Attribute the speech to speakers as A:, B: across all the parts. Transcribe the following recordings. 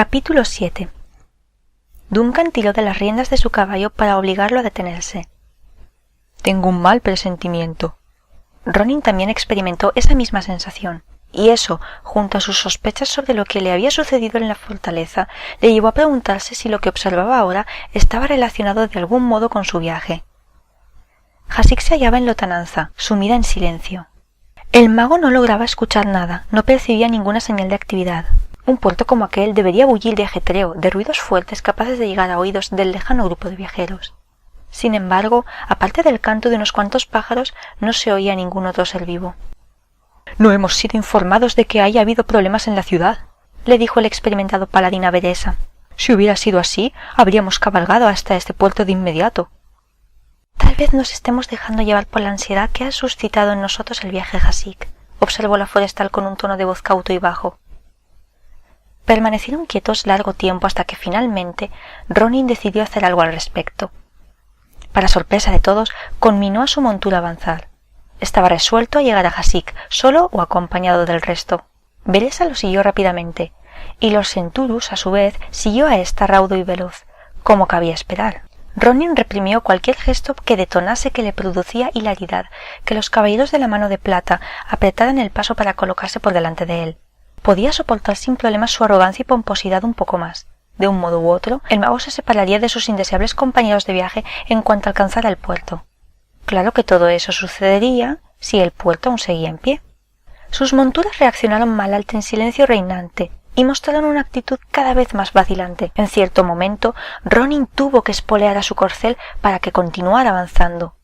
A: Capítulo 7. Duncan tiró de las riendas de su caballo para obligarlo a detenerse.
B: Tengo un mal presentimiento.
A: Ronin también experimentó esa misma sensación, y eso, junto a sus sospechas sobre lo que le había sucedido en la fortaleza, le llevó a preguntarse si lo que observaba ahora estaba relacionado de algún modo con su viaje. Hasik se hallaba en lontananza, sumida en silencio. El mago no lograba escuchar nada, no percibía ninguna señal de actividad. Un puerto como aquel debería bullir de ajetreo, de ruidos fuertes capaces de llegar a oídos del lejano grupo de viajeros. Sin embargo, aparte del canto de unos cuantos pájaros, no se oía ningún otro ser vivo.
B: «No hemos sido informados de que haya habido problemas en la ciudad»,
A: le dijo el experimentado paladín a Beresa.
B: «Si hubiera sido así, habríamos cabalgado hasta este puerto de inmediato».
A: «Tal vez nos estemos dejando llevar por la ansiedad que ha suscitado en nosotros el viaje Hasik», observó la forestal con un tono de voz cauto y bajo. Permanecieron quietos largo tiempo hasta que finalmente Ronin decidió hacer algo al respecto. Para sorpresa de todos, conminó a su montura a avanzar. Estaba resuelto a llegar a Hasik, solo o acompañado del resto. Beresa lo siguió rápidamente, y los Centaurus, a su vez, siguió a esta raudo y veloz, como cabía esperar. Ronin reprimió cualquier gesto que detonase que le producía hilaridad, que los caballeros de la mano de plata apretaran el paso para colocarse por delante de él. Podía soportar sin problemas su arrogancia y pomposidad un poco más. De un modo u otro, el mago se separaría de sus indeseables compañeros de viaje en cuanto alcanzara el puerto. Claro que todo eso sucedería si el puerto aún seguía en pie. Sus monturas reaccionaron mal al silencio reinante y mostraron una actitud cada vez más vacilante. En cierto momento, Ronin tuvo que espolear a su corcel para que continuara avanzando.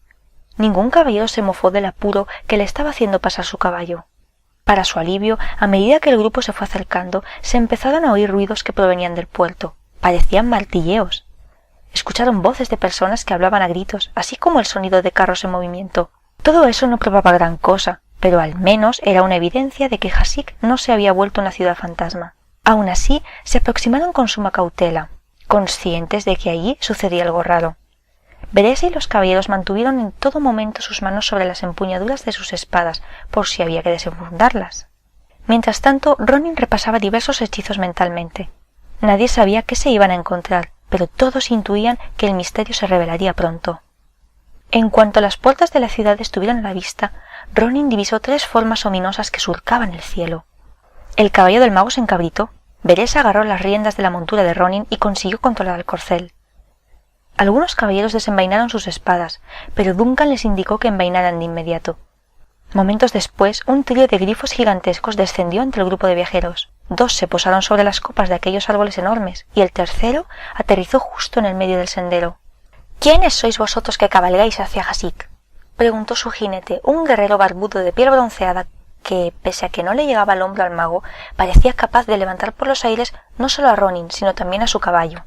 A: Ningún caballero se mofó del apuro que le estaba haciendo pasar su caballo. Para su alivio, a medida que el grupo se fue acercando, se empezaron a oír ruidos que provenían del puerto. Parecían martilleos. Escucharon voces de personas que hablaban a gritos, así como el sonido de carros en movimiento. Todo eso no probaba gran cosa, pero al menos era una evidencia de que Hasik no se había vuelto una ciudad fantasma. Aun así, se aproximaron con suma cautela, conscientes de que allí sucedía algo raro. Beresa y los caballeros mantuvieron en todo momento sus manos sobre las empuñaduras de sus espadas, por si había que desenfundarlas. Mientras tanto, Ronin repasaba diversos hechizos mentalmente. Nadie sabía qué se iban a encontrar, pero todos intuían que el misterio se revelaría pronto. En cuanto las puertas de la ciudad estuvieron a la vista, Ronin divisó tres formas ominosas que surcaban el cielo. El caballo del mago se encabritó. Beresa agarró las riendas de la montura de Ronin y consiguió controlar el corcel. Algunos caballeros desenvainaron sus espadas, pero Duncan les indicó que envainaran de inmediato. Momentos después, un trío de grifos gigantescos descendió entre el grupo de viajeros. Dos se posaron sobre las copas de aquellos árboles enormes, y el tercero aterrizó justo en el medio del sendero. «¿Quiénes sois vosotros que cabalgáis hacia Hasik?», preguntó su jinete, un guerrero barbudo de piel bronceada que, pese a que no le llegaba al hombro al mago, parecía capaz de levantar por los aires no solo a Ronin, sino también a su caballo.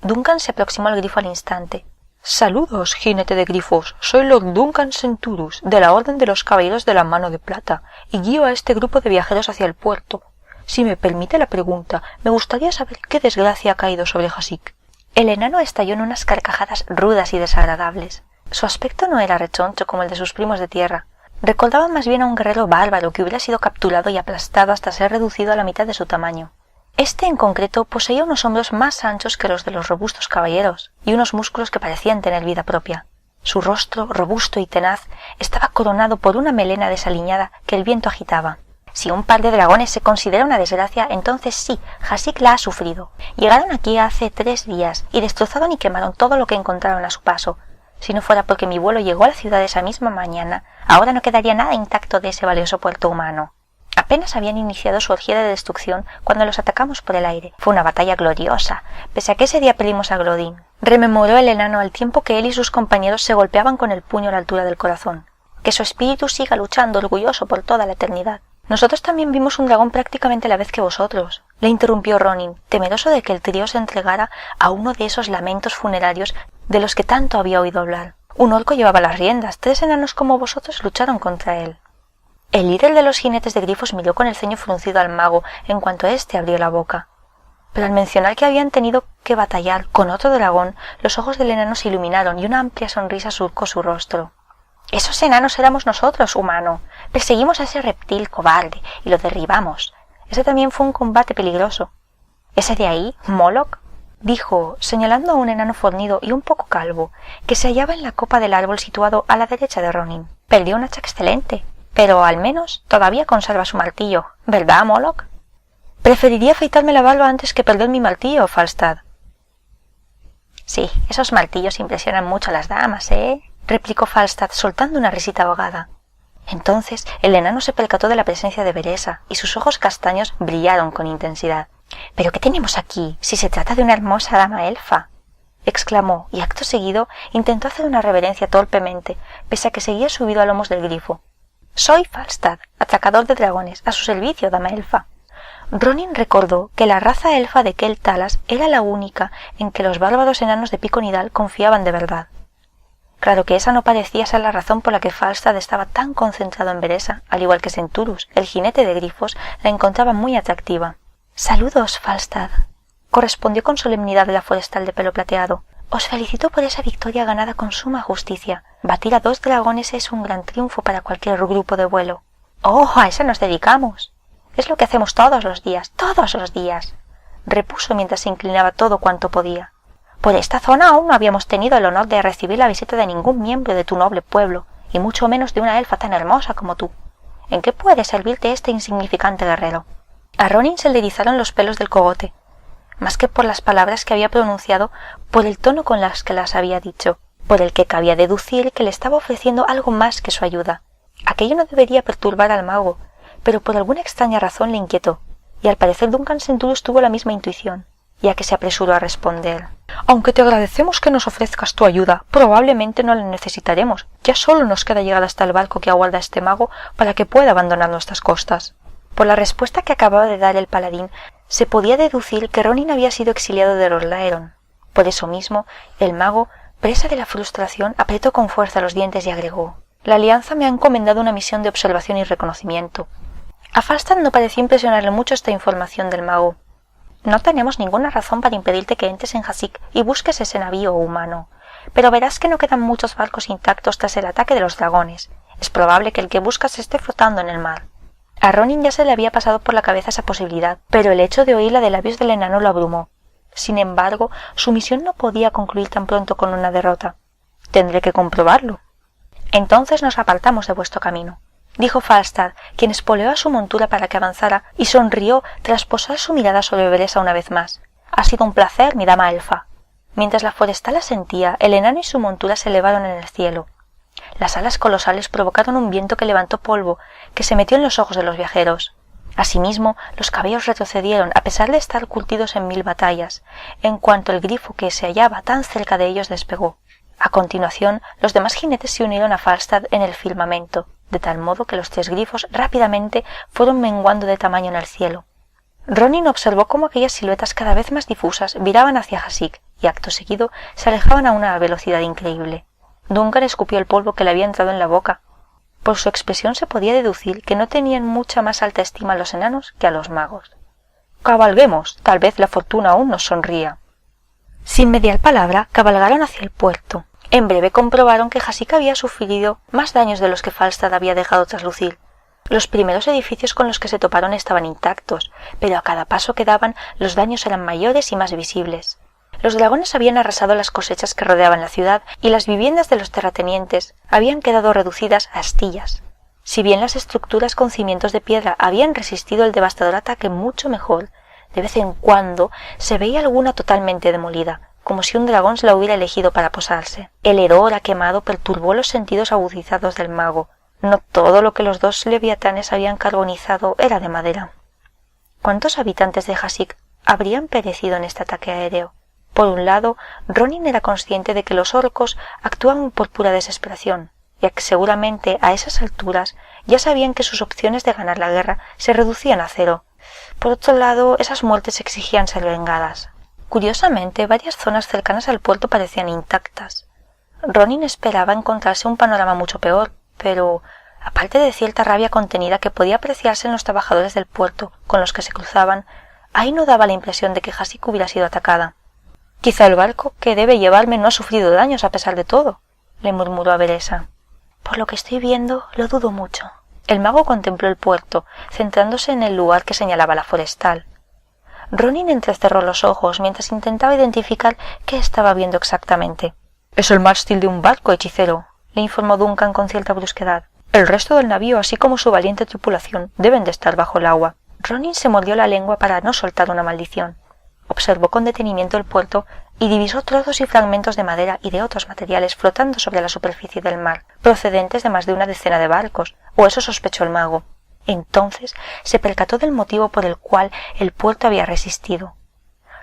A: Duncan se aproximó al grifo al instante.
B: «Saludos, jinete de grifos. Soy Lord Duncan Centaurus, de la Orden de los Caballeros de la Mano de Plata, y guío a este grupo de viajeros hacia el puerto. Si me permite la pregunta, me gustaría saber qué desgracia ha caído sobre Hasik».
A: El enano estalló en unas carcajadas rudas y desagradables. Su aspecto no era rechoncho como el de sus primos de tierra. Recordaba más bien a un guerrero bárbaro que hubiera sido capturado y aplastado hasta ser reducido a la mitad de su tamaño. Este en concreto poseía unos hombros más anchos que los de los robustos caballeros y unos músculos que parecían tener vida propia. Su rostro, robusto y tenaz, estaba coronado por una melena desaliñada que el viento agitaba. Si un par de dragones se considera una desgracia, entonces sí, Hasik la ha sufrido. Llegaron aquí hace 3 días y destrozaron y quemaron todo lo que encontraron a su paso. Si no fuera porque mi vuelo llegó a la ciudad esa misma mañana, ahora no quedaría nada intacto de ese valioso puerto humano. Apenas habían iniciado su orgía de destrucción cuando los atacamos por el aire. Fue una batalla gloriosa, pese a que ese día perdimos a Glodin. Rememoró el enano al tiempo que él y sus compañeros se golpeaban con el puño a la altura del corazón. Que su espíritu siga luchando orgulloso por toda la eternidad. «Nosotros también vimos un dragón prácticamente a la vez que vosotros», le interrumpió Ronin, temeroso de que el trío se entregara a uno de esos lamentos funerarios de los que tanto había oído hablar. «Un orco llevaba las riendas, 3 enanos como vosotros lucharon contra él». El líder de los jinetes de grifos miró con el ceño fruncido al mago en cuanto éste abrió la boca. Pero al mencionar que habían tenido que batallar con otro dragón, los ojos del enano se iluminaron y una amplia sonrisa surcó su rostro. «Esos enanos éramos nosotros, humano. Perseguimos a ese reptil cobarde y lo derribamos. Ese también fue un combate peligroso». ¿Ese de ahí, Moloch?, dijo, señalando a un enano fornido y un poco calvo, que se hallaba en la copa del árbol situado a la derecha de Ronin. Perdió un hacha excelente, pero al menos todavía conserva su martillo, ¿verdad, Moloch? Preferiría afeitarme la barba antes que perder mi martillo, Falstad. Sí, esos martillos impresionan mucho a las damas, replicó Falstad soltando una risita ahogada. Entonces el enano se percató de la presencia de Beresa y sus ojos castaños brillaron con intensidad. ¿Pero qué tenemos aquí, si se trata de una hermosa dama elfa?, exclamó, y acto seguido intentó hacer una reverencia torpemente, pese a que seguía subido a lomos del grifo. Soy Falstad, atracador de dragones, a su servicio, dama elfa. Ronin recordó que la raza elfa de Kel Talas era la única en que los bárbaros enanos de Pico Nidal confiaban de verdad. Claro que esa no parecía ser la razón por la que Falstad estaba tan concentrado en Beresa, al igual que Centurus, el jinete de grifos, la encontraba muy atractiva. Saludos, Falstad, correspondió con solemnidad la forestal de pelo plateado. Os felicito por esa victoria ganada con suma justicia. Batir a 2 dragones es un gran triunfo para cualquier grupo de vuelo. ¡Oh, a eso nos dedicamos! Es lo que hacemos todos los días, repuso mientras se inclinaba todo cuanto podía. Por esta zona aún no habíamos tenido el honor de recibir la visita de ningún miembro de tu noble pueblo, y mucho menos de una elfa tan hermosa como tú. ¿En qué puede servirte este insignificante guerrero? A Ronin se le erizaron los pelos del cogote, más que por las palabras que había pronunciado, por el tono con las que las había dicho, por el que cabía deducir que le estaba ofreciendo algo más que su ayuda. Aquello no debería perturbar al mago, pero por alguna extraña razón le inquietó, y al parecer Duncan Centurus tuvo la misma intuición, ya que se apresuró a responder. Aunque te agradecemos que nos ofrezcas tu ayuda, probablemente no la necesitaremos. Ya solo nos queda llegar hasta el barco que aguarda este mago para que pueda abandonar nuestras costas. Por la respuesta que acababa de dar el paladín, se podía deducir que Ronin había sido exiliado de Lordaeron. Por eso mismo, el mago, presa de la frustración, apretó con fuerza los dientes y agregó: la alianza me ha encomendado una misión de observación y reconocimiento. A Falstad no parecía impresionarle mucho esta información del mago. No tenemos ninguna razón para impedirte que entres en Hasik y busques ese navío humano, pero verás que no quedan muchos barcos intactos tras el ataque de los dragones. Es probable que el que buscas esté flotando en el mar. A Ronin ya se le había pasado por la cabeza esa posibilidad, pero el hecho de oírla de labios del enano lo abrumó. Sin embargo, su misión no podía concluir tan pronto con una derrota. Tendré que comprobarlo. Entonces nos apartamos de vuestro camino, dijo Falstad, quien espoleó a su montura para que avanzara y sonrió tras posar su mirada sobre Beresa una vez más. Ha sido un placer, mi dama elfa. Mientras la forestal asentía, el enano y su montura se elevaron en el cielo. Las alas colosales provocaron un viento que levantó polvo, que se metió en los ojos de los viajeros. Asimismo, los caballos retrocedieron a pesar de estar curtidos en 1000 batallas, en cuanto el grifo que se hallaba tan cerca de ellos despegó. A continuación, los demás jinetes se unieron a Falstad en el firmamento, de tal modo que los 3 grifos rápidamente fueron menguando de tamaño en el cielo. Ronin observó cómo aquellas siluetas cada vez más difusas viraban hacia Hasik y acto seguido se alejaban a una velocidad increíble. Duncan escupió el polvo que le había entrado en la boca. Por su expresión se podía deducir que no tenían mucha más alta estima a los enanos que a los magos. Cabalguemos, tal vez la fortuna aún nos sonría. Sin mediar palabra, cabalgaron hacia el puerto. En breve comprobaron que Hasik había sufrido más daños de los que Falstad había dejado traslucir. Los primeros edificios con los que se toparon estaban intactos, pero a cada paso que daban los daños eran mayores y más visibles. Los dragones habían arrasado las cosechas que rodeaban la ciudad y las viviendas de los terratenientes habían quedado reducidas a astillas. Si bien las estructuras con cimientos de piedra habían resistido el devastador ataque mucho mejor, de vez en cuando se veía alguna totalmente demolida, como si un dragón se la hubiera elegido para posarse. El hedor a quemado perturbó los sentidos agudizados del mago. No todo lo que los 2 leviatanes habían carbonizado era de madera. ¿Cuántos habitantes de Hasik habrían perecido en este ataque aéreo? Por un lado, Ronin era consciente de que los orcos actuaban por pura desesperación, ya que seguramente a esas alturas ya sabían que sus opciones de ganar la guerra se reducían a 0. Por otro lado, esas muertes exigían ser vengadas. Curiosamente, varias zonas cercanas al puerto parecían intactas. Ronin esperaba encontrarse un panorama mucho peor, pero, aparte de cierta rabia contenida que podía apreciarse en los trabajadores del puerto con los que se cruzaban, ahí no daba la impresión de que Hasik hubiera sido atacada. Quizá el barco que debe llevarme no ha sufrido daños a pesar de todo, le murmuró a Beresa. Por lo que estoy viendo, lo dudo mucho. El mago contempló el puerto, centrándose en el lugar que señalaba la forestal. Ronin entrecerró los ojos mientras intentaba identificar qué estaba viendo exactamente.
B: «Es el mástil de un barco, hechicero», le informó Duncan con cierta brusquedad. «El resto del navío, así como su valiente tripulación, deben de estar bajo el agua».
A: Ronin se mordió la lengua para no soltar una maldición. Observó con detenimiento el puerto y divisó trozos y fragmentos de madera y de otros materiales flotando sobre la superficie del mar, procedentes de más de una decena de barcos, o eso sospechó el mago. Entonces se percató del motivo por el cual el puerto había resistido.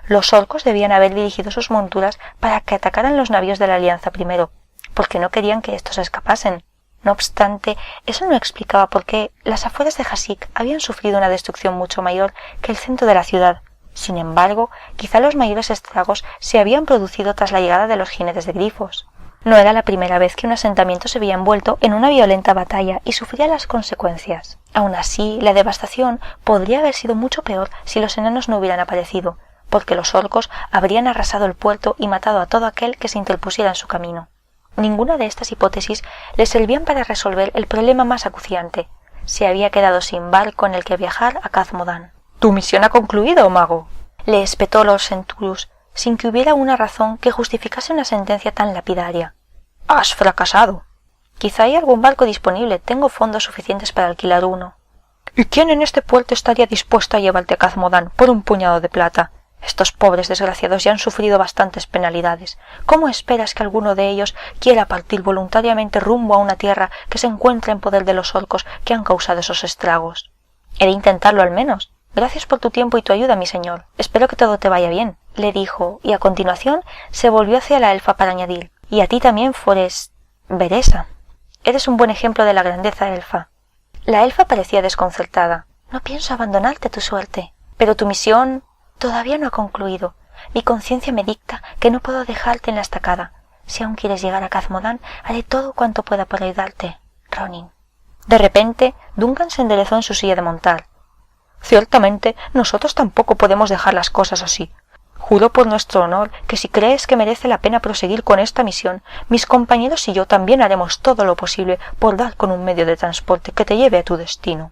A: Los orcos debían haber dirigido sus monturas para que atacaran los navíos de la Alianza primero, porque no querían que estos escapasen. No obstante, eso no explicaba por qué las afueras de Kashyyyk habían sufrido una destrucción mucho mayor que el centro de la ciudad. Sin embargo, quizá los mayores estragos se habían producido tras la llegada de los jinetes de Grifos. No era la primera vez que un asentamiento se veía envuelto en una violenta batalla y sufría las consecuencias. Aun así, la devastación podría haber sido mucho peor si los enanos no hubieran aparecido, porque los orcos habrían arrasado el puerto y matado a todo aquel que se interpusiera en su camino. Ninguna de estas hipótesis le servían para resolver el problema más acuciante. Se había quedado sin barco en el que viajar a Khazad-Modan.
B: «¿Tu misión ha concluido, mago?»,
A: le espetó Lord Centurus, sin que hubiera una razón que justificase una sentencia tan lapidaria.
B: «Has fracasado».
A: «Quizá hay algún barco disponible. Tengo fondos suficientes para alquilar uno».
B: «¿Y quién en este puerto estaría dispuesto a llevarte a Khazad-Modan por un puñado de plata? Estos pobres desgraciados ya han sufrido bastantes penalidades. ¿Cómo esperas que alguno de ellos quiera partir voluntariamente rumbo a una tierra que se encuentra en poder de los orcos que han causado esos estragos?»
A: «He de intentarlo al menos. Gracias por tu tiempo y tu ayuda, mi señor. Espero que todo te vaya bien», le dijo, y a continuación se volvió hacia la elfa para añadir: «Y a ti también, Veresa. Eres un buen ejemplo de la grandeza elfa». La elfa parecía desconcertada. «No pienso abandonarte a tu suerte. Pero tu misión todavía no ha concluido. Mi conciencia me dicta que no puedo dejarte en la estacada. Si aún quieres llegar a Khazad-Modan, haré todo cuanto pueda por ayudarte, Ronin». De repente, Duncan se enderezó en su silla de montar.
B: «Ciertamente, nosotros tampoco podemos dejar las cosas así. Juro por nuestro honor que si crees que merece la pena proseguir con esta misión, mis compañeros y yo también haremos todo lo posible por dar con un medio de transporte que te lleve a tu destino».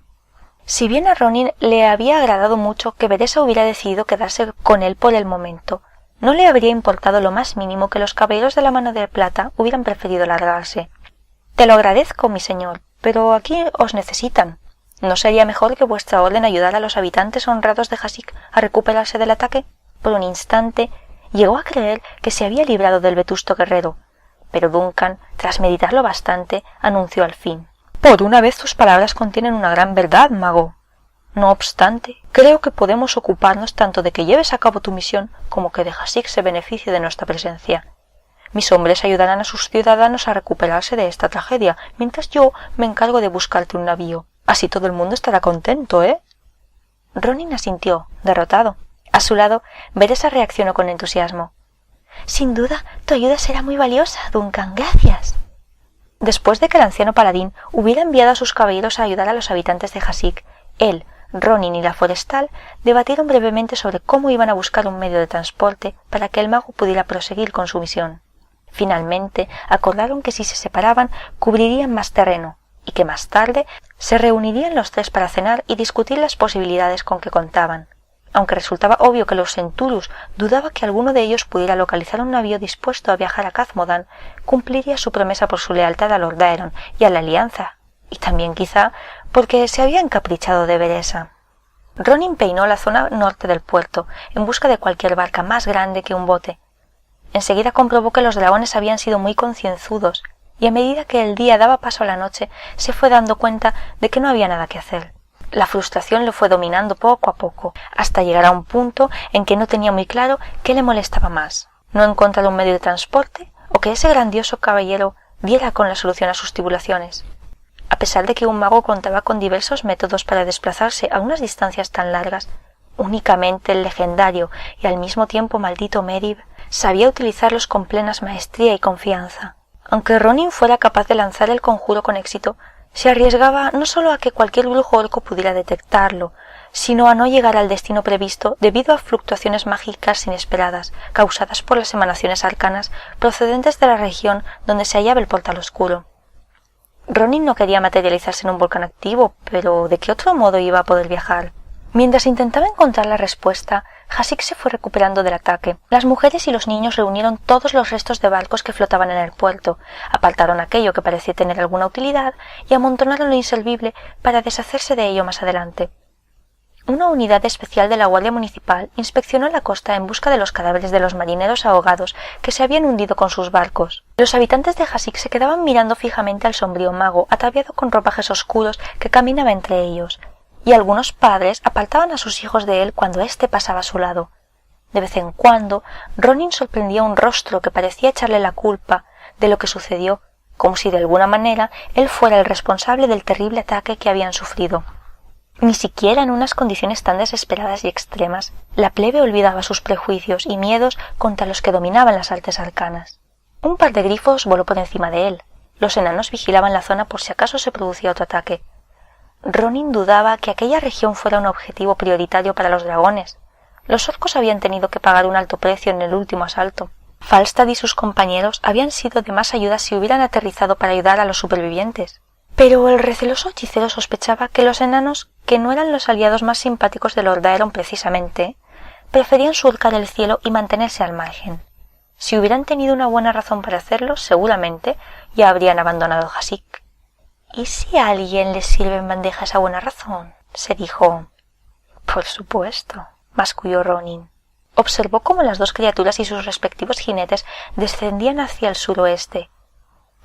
A: Si bien a Ronin le había agradado mucho que Veresa hubiera decidido quedarse con él por el momento, no le habría importado lo más mínimo que los caballeros de la mano de plata hubieran preferido largarse. «Te lo agradezco, mi señor, pero aquí os necesitan. ¿No sería mejor que vuestra orden ayudara a los habitantes honrados de Kashyyyk a recuperarse del ataque?» Por un instante llegó a creer que se había librado del vetusto guerrero, pero Duncan, tras meditarlo bastante, anunció al fin:
B: «Por una vez tus palabras contienen una gran verdad, mago. No obstante, creo que podemos ocuparnos tanto de que lleves a cabo tu misión como que de Kashyyyk se beneficie de nuestra presencia. Mis hombres ayudarán a sus ciudadanos a recuperarse de esta tragedia, mientras yo me encargo de buscarte un navío. Así todo el mundo estará contento, ¿eh?»
A: Ronin asintió, derrotado. A su lado, Veresa reaccionó con entusiasmo. «Sin duda, tu ayuda será muy valiosa, Duncan. Gracias». Después de que el anciano paladín hubiera enviado a sus caballeros a ayudar a los habitantes de Kashyyyk, él, Ronin y la forestal debatieron brevemente sobre cómo iban a buscar un medio de transporte para que el mago pudiera proseguir con su misión. Finalmente, acordaron que si se separaban, cubrirían más terreno, y que más tarde se reunirían los tres para cenar y discutir las posibilidades con que contaban. Aunque resultaba obvio que los Centurus dudaba que alguno de ellos pudiera localizar un navío dispuesto a viajar a Khazad-Modan, cumpliría su promesa por su lealtad a Lord Daeron y a la Alianza, y también quizá porque se había encaprichado de Veresa. Ronin peinó la zona norte del puerto en busca de cualquier barca más grande que un bote. Enseguida comprobó que los dragones habían sido muy concienzudos, y a medida que el día daba paso a la noche se fue dando cuenta de que no había nada que hacer. La frustración lo fue dominando poco a poco, hasta llegar a un punto en que no tenía muy claro qué le molestaba más: no encontrar un medio de transporte o que ese grandioso caballero diera con la solución a sus tribulaciones. A pesar de que un mago contaba con diversos métodos para desplazarse a unas distancias tan largas, únicamente el legendario y al mismo tiempo maldito Merib sabía utilizarlos con plena maestría y confianza. Aunque Ronin fuera capaz de lanzar el conjuro con éxito, se arriesgaba no solo a que cualquier brujo orco pudiera detectarlo, sino a no llegar al destino previsto debido a fluctuaciones mágicas inesperadas causadas por las emanaciones arcanas procedentes de la región donde se hallaba el portal oscuro. Ronin no quería materializarse en un volcán activo, pero ¿de qué otro modo iba a poder viajar? Mientras intentaba encontrar la respuesta, Hasik se fue recuperando del ataque. Las mujeres y los niños reunieron todos los restos de barcos que flotaban en el puerto, apartaron aquello que parecía tener alguna utilidad y amontonaron lo inservible para deshacerse de ello más adelante. Una unidad especial de la Guardia Municipal inspeccionó la costa en busca de los cadáveres de los marineros ahogados que se habían hundido con sus barcos. Los habitantes de Hasik se quedaban mirando fijamente al sombrío mago, ataviado con ropajes oscuros, que caminaba entre ellos, y algunos padres apartaban a sus hijos de él cuando éste pasaba a su lado. De vez en cuando, Ronin sorprendía un rostro que parecía echarle la culpa de lo que sucedió, como si de alguna manera él fuera el responsable del terrible ataque que habían sufrido. Ni siquiera en unas condiciones tan desesperadas y extremas, la plebe olvidaba sus prejuicios y miedos contra los que dominaban las artes arcanas. Un par de grifos voló por encima de él. Los enanos vigilaban la zona por si acaso se producía otro ataque. Ronin dudaba que aquella región fuera un objetivo prioritario para los dragones. Los orcos habían tenido que pagar un alto precio en el último asalto. Falstad y sus compañeros habían sido de más ayuda si hubieran aterrizado para ayudar a los supervivientes. Pero el receloso hechicero sospechaba que los enanos, que no eran los aliados más simpáticos de Lord Aeron precisamente, preferían surcar el cielo y mantenerse al margen. Si hubieran tenido una buena razón para hacerlo, seguramente ya habrían abandonado Hasik. ¿Y si a alguien le sirve en bandeja esa buena razón?, se dijo. Por supuesto, masculló Ronin. Observó cómo las dos criaturas y sus respectivos jinetes descendían hacia el suroeste.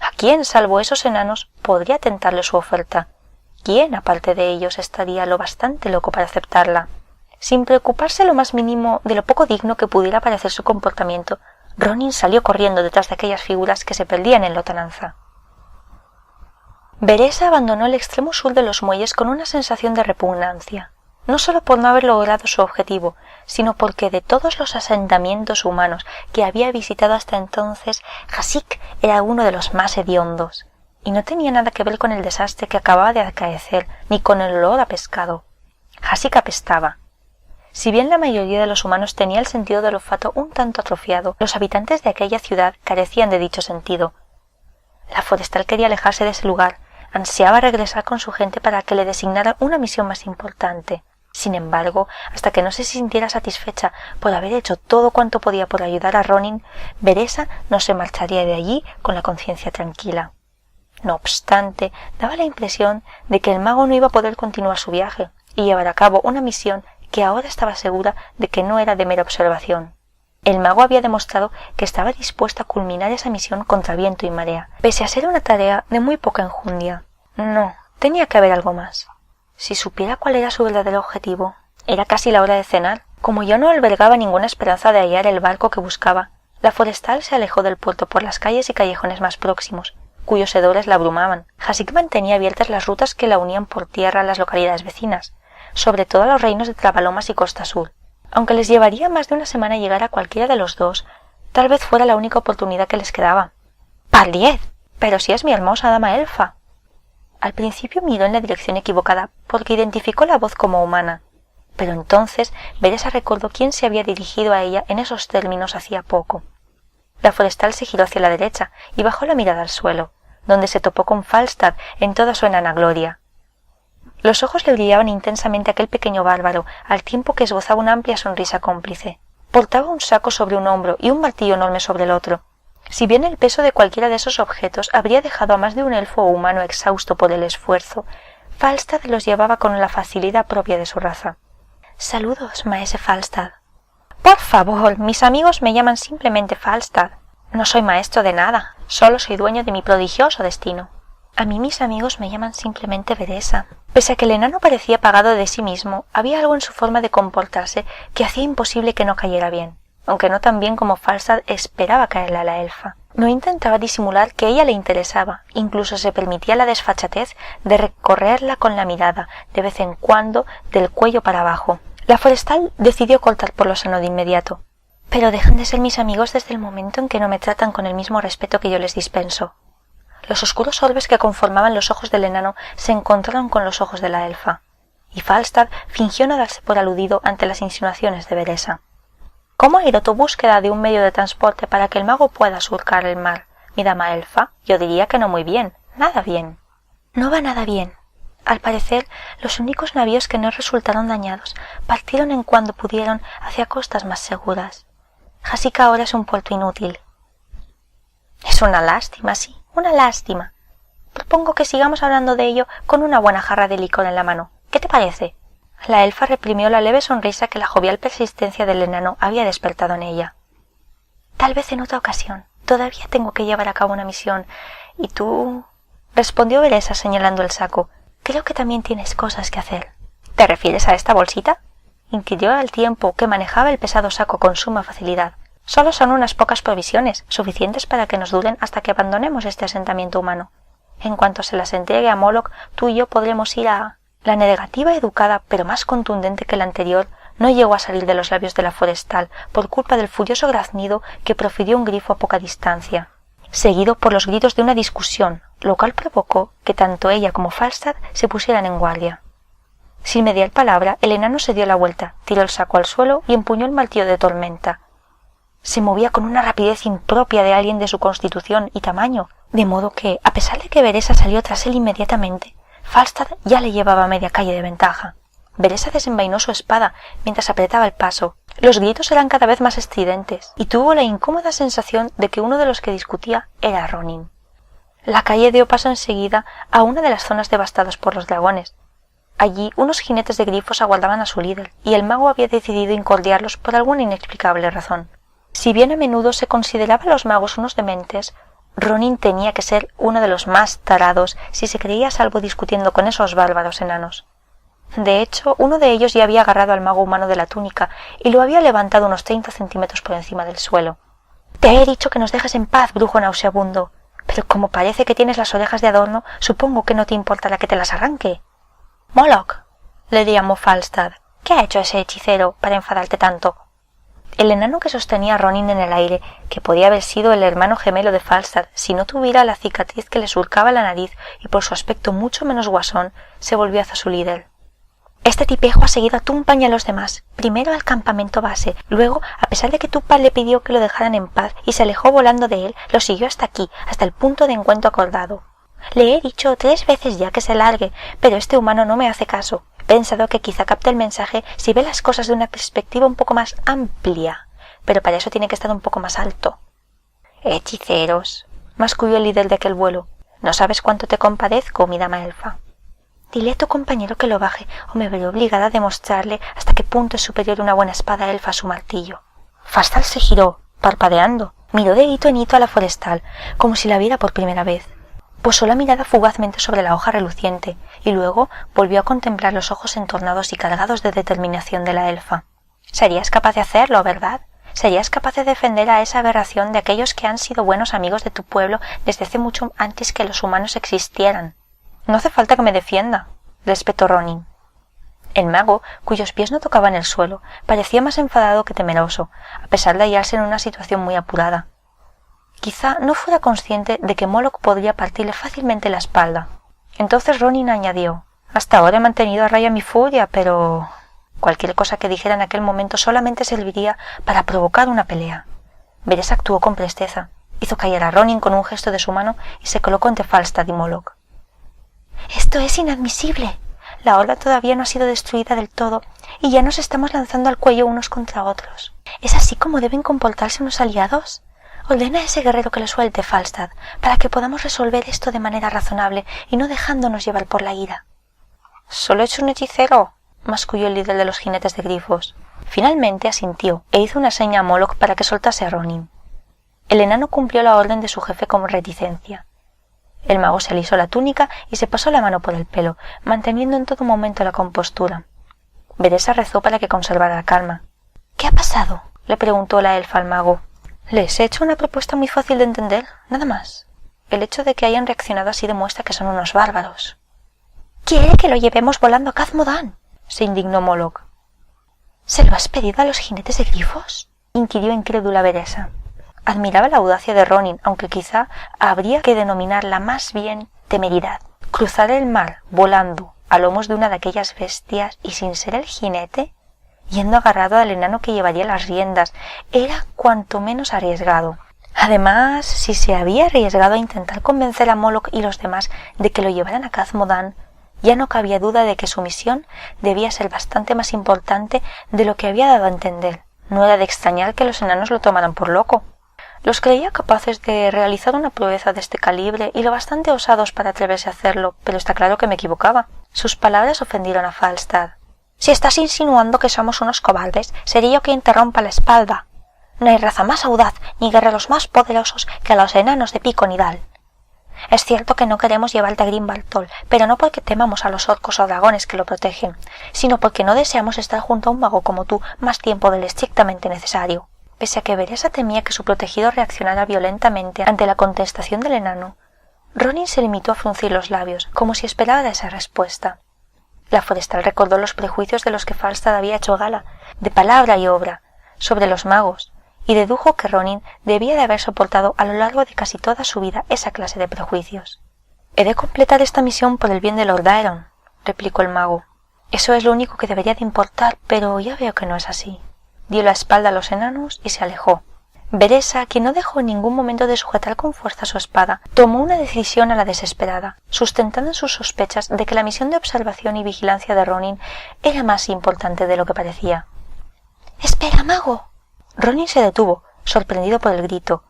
A: ¿A quién, salvo esos enanos, podría tentarle su oferta? ¿Quién, aparte de ellos, estaría lo bastante loco para aceptarla? Sin preocuparse lo más mínimo de lo poco digno que pudiera parecer su comportamiento, Ronin salió corriendo detrás de aquellas figuras que se perdían en lontananza. Veresa abandonó el extremo sur de los muelles con una sensación de repugnancia, no solo por no haber logrado su objetivo, sino porque de todos los asentamientos humanos que había visitado hasta entonces, Hasik era uno de los más hediondos, y no tenía nada que ver con el desastre que acababa de acaecer, ni con el olor a pescado. Hasik apestaba. Si bien la mayoría de los humanos tenía el sentido del olfato un tanto atrofiado, los habitantes de aquella ciudad carecían de dicho sentido. La forestal quería alejarse de ese lugar, ansiaba regresar con su gente para que le designaran una misión más importante. Sin embargo, hasta que no se sintiera satisfecha por haber hecho todo cuanto podía por ayudar a Ronin, Veresa no se marcharía de allí con la conciencia tranquila. No obstante, daba la impresión de que el mago no iba a poder continuar su viaje y llevar a cabo una misión que ahora estaba segura de que no era de mera observación. El mago había demostrado que estaba dispuesto a culminar esa misión contra viento y marea, pese a ser una tarea de muy poca enjundia. No, tenía que haber algo más. Si supiera cuál era su verdadero objetivo. Era casi la hora de cenar. Como yo no albergaba ninguna esperanza de hallar el barco que buscaba, la forestal se alejó del puerto por las calles y callejones más próximos, cuyos hedores la abrumaban. Hasik mantenía abiertas las rutas que la unían por tierra a las localidades vecinas, sobre todo a los reinos de Trabalomas y Costa Sur. Aunque les llevaría más de una semana llegar a cualquiera de los dos, tal vez fuera la única oportunidad que les quedaba. ¡Pardiez! Pero si es mi hermosa dama elfa. Al principio miró en la dirección equivocada porque identificó la voz como humana, pero entonces Veresa recordó quién se había dirigido a ella en esos términos hacía poco. La forestal se giró hacia la derecha y bajó la mirada al suelo, donde se topó con Falstad en toda su enana gloria. Los ojos le brillaban intensamente a aquel pequeño bárbaro, al tiempo que esbozaba una amplia sonrisa cómplice. Portaba un saco sobre un hombro y un martillo enorme sobre el otro. Si bien el peso de cualquiera de esos objetos habría dejado a más de un elfo humano exhausto por el esfuerzo, Falstad los llevaba con la facilidad propia de su raza. «Saludos, maese Falstad». «Por favor, mis amigos me llaman simplemente Falstad. No soy maestro de nada, solo soy dueño de mi prodigioso destino». «A mí mis amigos me llaman simplemente Veresa». Pese a que el enano parecía pagado de sí mismo, había algo en su forma de comportarse que hacía imposible que no cayera bien, aunque no tan bien como Falstad esperaba caerle a la elfa. No intentaba disimular que ella le interesaba, incluso se permitía la desfachatez de recorrerla con la mirada, de vez en cuando, del cuello para abajo. La forestal decidió cortar por lo sano de inmediato. «Pero dejan de ser mis amigos desde el momento en que no me tratan con el mismo respeto que yo les dispenso». Los oscuros orbes que conformaban los ojos del enano se encontraron con los ojos de la elfa, y Falstad fingió no darse por aludido ante las insinuaciones de Veresa. «¿Cómo ha ido tu búsqueda de un medio de transporte para que el mago pueda surcar el mar, mi dama elfa? Yo diría que no muy bien, nada bien». «No va nada bien. Al parecer, los únicos navíos que no resultaron dañados partieron en cuanto pudieron hacia costas más seguras. Jasik ahora es un puerto inútil. Es una lástima, sí, una lástima. Propongo que sigamos hablando de ello con una buena jarra de licor en la mano. ¿Qué te parece? La elfa reprimió la leve sonrisa que la jovial persistencia del enano había despertado en ella. Tal vez en otra ocasión. Todavía tengo que llevar a cabo una misión. ¿Y tú? Respondió Beresa señalando el saco. Creo que también tienes cosas que hacer. ¿Te refieres a esta bolsita? Inquirió al tiempo que manejaba el pesado saco con suma facilidad. Solo son unas pocas provisiones, suficientes para que nos duren hasta que abandonemos este asentamiento humano. En cuanto se las entregue a Moloch, tú y yo podremos ir a... La negativa educada, pero más contundente que la anterior, no llegó a salir de los labios de la forestal por culpa del furioso graznido que profirió un grifo a poca distancia, seguido por los gritos de una discusión, lo cual provocó que tanto ella como Falstad se pusieran en guardia. Sin mediar palabra, el enano se dio la vuelta, tiró el saco al suelo y empuñó el martillo de tormenta. Se movía con una rapidez impropia de alguien de su constitución y tamaño, de modo que, a pesar de que Beresa salió tras él inmediatamente, Falstad ya le llevaba media calle de ventaja. Beresa desenvainó su espada mientras apretaba el paso. Los gritos eran cada vez más estridentes, y tuvo la incómoda sensación de que uno de los que discutía era Ronin. La calle dio paso enseguida a una de las zonas devastadas por los dragones. Allí unos jinetes de grifos aguardaban a su líder, y el mago había decidido incordiarlos por alguna inexplicable razón. Si bien a menudo se consideraba a los magos unos dementes, Ronin tenía que ser uno de los más tarados si se creía a salvo discutiendo con esos bárbaros enanos. De hecho, uno de ellos ya había agarrado al mago humano de la túnica y lo había levantado unos 30 centímetros por encima del suelo. «Te he dicho que nos dejes en paz, brujo nauseabundo, pero como parece que tienes las orejas de adorno, supongo que no te importará que te las arranque». «Moloch», le llamó Falstad, «¿qué ha hecho ese hechicero para enfadarte tanto?» El enano que sostenía a Ronin en el aire, que podía haber sido el hermano gemelo de Falstad si no tuviera la cicatriz que le surcaba la nariz y por su aspecto mucho menos guasón, se volvió hacia su líder. «Este tipejo ha seguido a Tumpañ y a los demás, primero al campamento base, luego, a pesar de que Tumpañ le pidió que lo dejaran en paz y se alejó volando de él, lo siguió hasta aquí, hasta el punto de encuentro acordado. Le he dicho 3 veces ya que se largue, pero este humano no me hace caso. He pensado que quizá capte el mensaje si ve las cosas de una perspectiva un poco más amplia, pero para eso tiene que estar un poco más alto». «Hechiceros», masculló el líder de aquel vuelo. «No sabes cuánto te compadezco, mi dama elfa». «Dile a tu compañero que lo baje, o me veré obligada a demostrarle hasta qué punto es superior una buena espada elfa a su martillo». Falstad se giró, parpadeando, miró de hito en hito a la forestal, como si la viera por primera vez. Posó la mirada fugazmente sobre la hoja reluciente, y luego volvió a contemplar los ojos entornados y cargados de determinación de la elfa. «Serías capaz de hacerlo, ¿verdad? ¿Serías capaz de defender a esa aberración de aquellos que han sido buenos amigos de tu pueblo desde hace mucho antes que los humanos existieran?» «No hace falta que me defienda», le espetó Ronin. El mago, cuyos pies no tocaban el suelo, parecía más enfadado que temeroso, a pesar de hallarse en una situación muy apurada. Quizá no fuera consciente de que Moloch podría partirle fácilmente la espalda. Entonces Ronin añadió: «Hasta ahora he mantenido a raya mi furia, pero...». Cualquier cosa que dijera en aquel momento solamente serviría para provocar una pelea. Beresa actuó con presteza, hizo callar a Ronin con un gesto de su mano y se colocó entre Falstad y Moloch. «Esto es inadmisible. La horda todavía no ha sido destruida del todo y ya nos estamos lanzando al cuello unos contra otros. ¿Es así como deben comportarse unos aliados? Ordena a ese guerrero que lo suelte, Falstad, para que podamos resolver esto de manera razonable y no dejándonos llevar por la ira». «Solo es un hechicero», masculló el líder de los jinetes de grifos. Finalmente asintió e hizo una seña a Moloch para que soltase a Ronin. El enano cumplió la orden de su jefe con reticencia. El mago se alisó la túnica y se pasó la mano por el pelo, manteniendo en todo momento la compostura. Beresa rezó para que conservara la calma. «¿Qué ha pasado?», le preguntó la elfa al mago. «Les he hecho una propuesta muy fácil de entender, nada más. El hecho de que hayan reaccionado así demuestra que son unos bárbaros». «¿Quiere que lo llevemos volando a Khazmodan?», se indignó Moloch. «¿Se lo has pedido a los jinetes de grifos?», inquirió incrédula Beresa. Admiraba la audacia de Ronin, aunque quizá habría que denominarla más bien temeridad. Cruzar el mar volando a lomos de una de aquellas bestias y sin ser el jinete, yendo agarrado al enano que llevaría las riendas, era cuanto menos arriesgado. Además, si se había arriesgado a intentar convencer a Moloch y los demás de que lo llevaran a Khazmodan, Ya no cabía duda de que su misión debía ser bastante más importante de lo que había dado a entender. No era de extrañar que los enanos lo tomaran por loco. Los creía capaces de realizar una proeza de este calibre y lo bastante osados para atreverse a hacerlo, pero está claro que me equivocaba. Sus palabras ofendieron a Falstad. «Si estás insinuando que somos unos cobardes, seré yo quien te rompa la espalda. No hay raza más audaz ni guerreros más poderosos que los enanos de Pico Nidal. Es cierto que no queremos llevarte a Grimbaltol, pero no porque temamos a los orcos o dragones que lo protegen, sino porque no deseamos estar junto a un mago como tú más tiempo del estrictamente necesario». Pese a que Beresa temía que su protegido reaccionara violentamente ante la contestación del enano, Ronin se limitó a fruncir los labios, como si esperara esa respuesta. La forestal recordó los prejuicios de los que Falstad había hecho gala, de palabra y obra, sobre los magos, y dedujo que Ronin debía de haber soportado a lo largo de casi toda su vida esa clase de prejuicios. «He de completar esta misión por el bien de Lord Aeron», replicó el mago. «Eso es lo único que debería de importar, pero ya veo que no es así». Dio la espalda a los enanos y se alejó. Beresa, quien no dejó en ningún momento de sujetar con fuerza su espada, tomó una decisión a la desesperada, sustentada en sus sospechas de que la misión de observación y vigilancia de Ronin era más importante de lo que parecía. «¡Espera, mago!». Ronin se detuvo, sorprendido por el grito.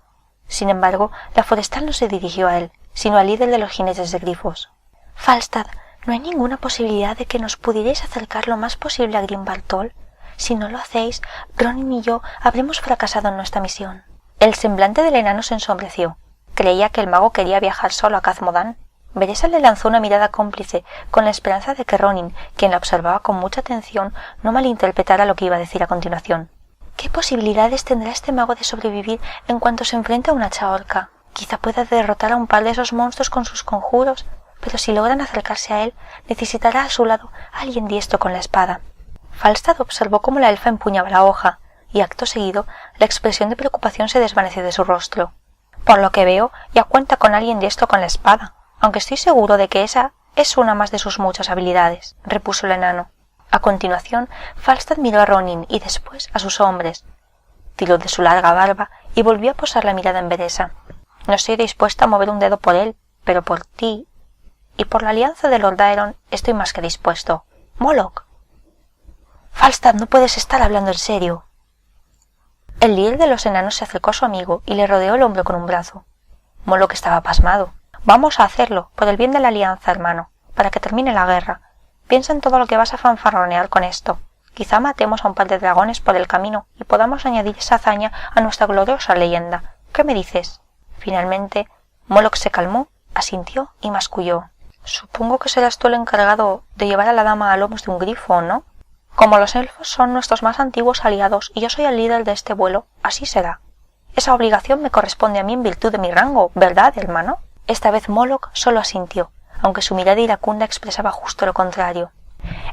A: Sin embargo, la forestal no se dirigió a él, sino al líder de los jinetes de grifos. «Falstad, ¿no hay ninguna posibilidad de que nos pudierais acercar lo más posible a Grimbaltol? Si no lo hacéis, Ronin y yo habremos fracasado en nuestra misión». El semblante del enano se ensombreció. Creía que el mago quería viajar solo a Khazmodan. Beresa le lanzó una mirada cómplice, con la esperanza de que Ronin, quien la observaba con mucha atención, no malinterpretara lo que iba a decir a continuación. «¿Qué posibilidades tendrá este mago de sobrevivir en cuanto se enfrente a una chaorca? Quizá pueda derrotar a un par de esos monstruos con sus conjuros, pero si logran acercarse a él, necesitará a su lado a alguien diestro con la espada». Falstad observó cómo la elfa empuñaba la hoja, y acto seguido la expresión de preocupación se desvaneció de su rostro. «Por lo que veo, ya cuenta con alguien diestro con la espada, aunque estoy seguro de que esa es una más de sus muchas habilidades», repuso el enano. A continuación, Falstad miró a Ronin y después a sus hombres. Tiró de su larga barba y volvió a posar la mirada en Beresa. «No estoy dispuesta a mover un dedo por él, pero por ti y por la alianza de Lord Aeron estoy más que dispuesto. Moloch». «Falstad, no puedes estar hablando en serio». El líder de los enanos se acercó a su amigo y le rodeó el hombro con un brazo. Moloch estaba pasmado. «Vamos a hacerlo, por el bien de la alianza, hermano, para que termine la guerra. Piensa en todo lo que vas a fanfarronear con esto. Quizá matemos a un par de dragones por el camino y podamos añadir esa hazaña a nuestra gloriosa leyenda. ¿Qué me dices?» Finalmente, Moloch se calmó, asintió y masculló. «Supongo que serás tú el encargado de llevar a la dama a lomos de un grifo, ¿no? Como los elfos son nuestros más antiguos aliados y yo soy el líder de este vuelo, así será. Esa obligación me corresponde a mí en virtud de mi rango, ¿verdad, hermano?» Esta vez Moloch solo asintió, aunque su mirada iracunda expresaba justo lo contrario.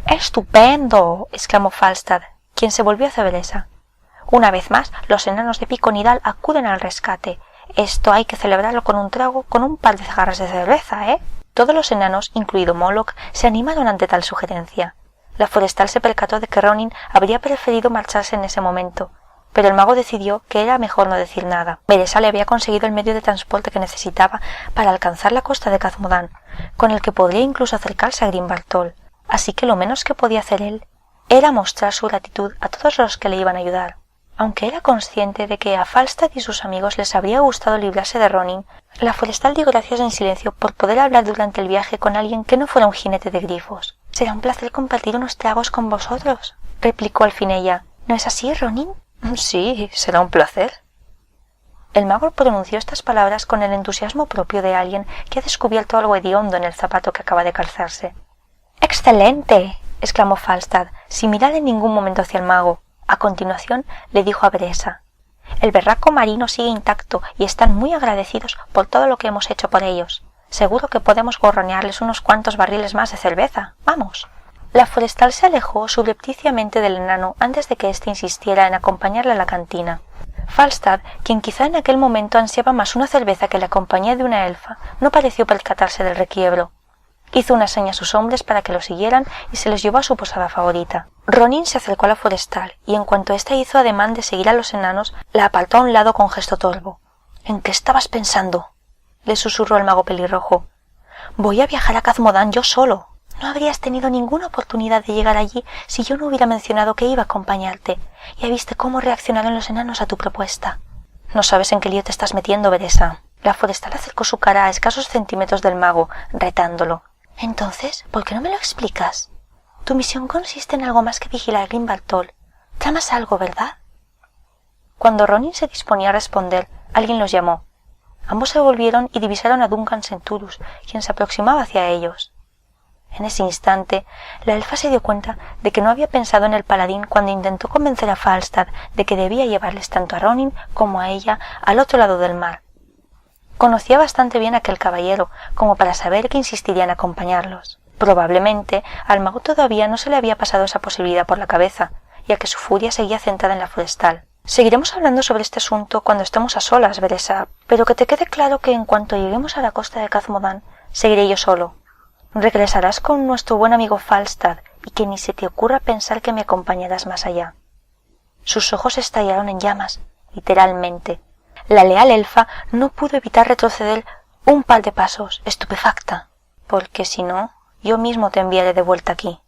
A: «¡Estupendo!», exclamó Falstad, quien se volvió hacia Beresa. «Una vez más, los enanos de Pico Nidal acuden al rescate. Esto hay que celebrarlo con un trago, con un par de jarras de cerveza, ¿eh?». Todos los enanos, incluido Moloch, se animaron ante tal sugerencia. La forestal se percató de que Ronin habría preferido marcharse en ese momento, pero el mago decidió que era mejor no decir nada. Beresa le había conseguido el medio de transporte que necesitaba para alcanzar la costa de Khazmodan, con el que podría incluso acercarse a Grimbaltol, así que lo menos que podía hacer él era mostrar su gratitud a todos los que le iban a ayudar. Aunque era consciente de que a Falstad y sus amigos les habría gustado librarse de Ronin, la forestal dio gracias en silencio por poder hablar durante el viaje con alguien que no fuera un jinete de grifos. «Será un placer compartir unos tragos con vosotros», replicó al fin ella. «¿No es así, Ronin?» «Sí, será un placer». El mago pronunció estas palabras con el entusiasmo propio de alguien que ha descubierto algo hediondo en el zapato que acaba de calzarse. «¡Excelente!», exclamó Falstad, sin mirar en ningún momento hacia el mago. A continuación le dijo a Beresa: «El berraco marino sigue intacto y están muy agradecidos por todo lo que hemos hecho por ellos. Seguro que podemos gorronearles unos cuantos barriles más de cerveza. ¡Vamos!». La forestal se alejó subrepticiamente del enano antes de que éste insistiera en acompañarla a la cantina. Falstad, quien quizá en aquel momento ansiaba más una cerveza que la compañía de una elfa, no pareció percatarse del requiebro. Hizo una seña a sus hombres para que lo siguieran y se los llevó a su posada favorita. Ronin se acercó a la forestal y en cuanto ésta hizo ademán de seguir a los enanos, la apartó a un lado con gesto torvo. «¿En qué estabas pensando?», le susurró el mago pelirrojo. «Voy a viajar a Khazmodan yo solo». No habrías tenido ninguna oportunidad de llegar allí si yo no hubiera mencionado que iba a acompañarte. Ya viste cómo reaccionaron los enanos a tu propuesta.
B: No sabes en qué lío te estás metiendo, Veresa. La forestal acercó su cara a escasos centímetros del mago, retándolo.
A: Entonces, ¿por qué no me lo explicas? Tu misión consiste en algo más que vigilar Grimbaltol. Tramas algo, ¿verdad?
B: Cuando Ronin se disponía a responder, alguien los llamó. Ambos se volvieron y divisaron a Duncan Centurus, quien se aproximaba hacia ellos. En ese instante, la elfa se dio cuenta de que no había pensado en el paladín cuando intentó convencer a Falstad de que debía llevarles tanto a Ronin como a ella al otro lado del mar. Conocía bastante bien a aquel caballero como para saber que insistiría en acompañarlos. Probablemente al mago todavía no se le había pasado esa posibilidad por la cabeza, ya que su furia seguía centrada en la forestal. Seguiremos hablando sobre este asunto cuando estemos a solas, Veresa, pero que te quede claro que en cuanto lleguemos a la costa de Khazmodan, seguiré yo solo. Regresarás con nuestro buen amigo Falstad y que ni se te ocurra pensar que me acompañarás más allá. Sus ojos estallaron en llamas, literalmente. La leal elfa no pudo evitar retroceder un par de pasos, estupefacta, porque si no, yo mismo te enviaré de vuelta aquí.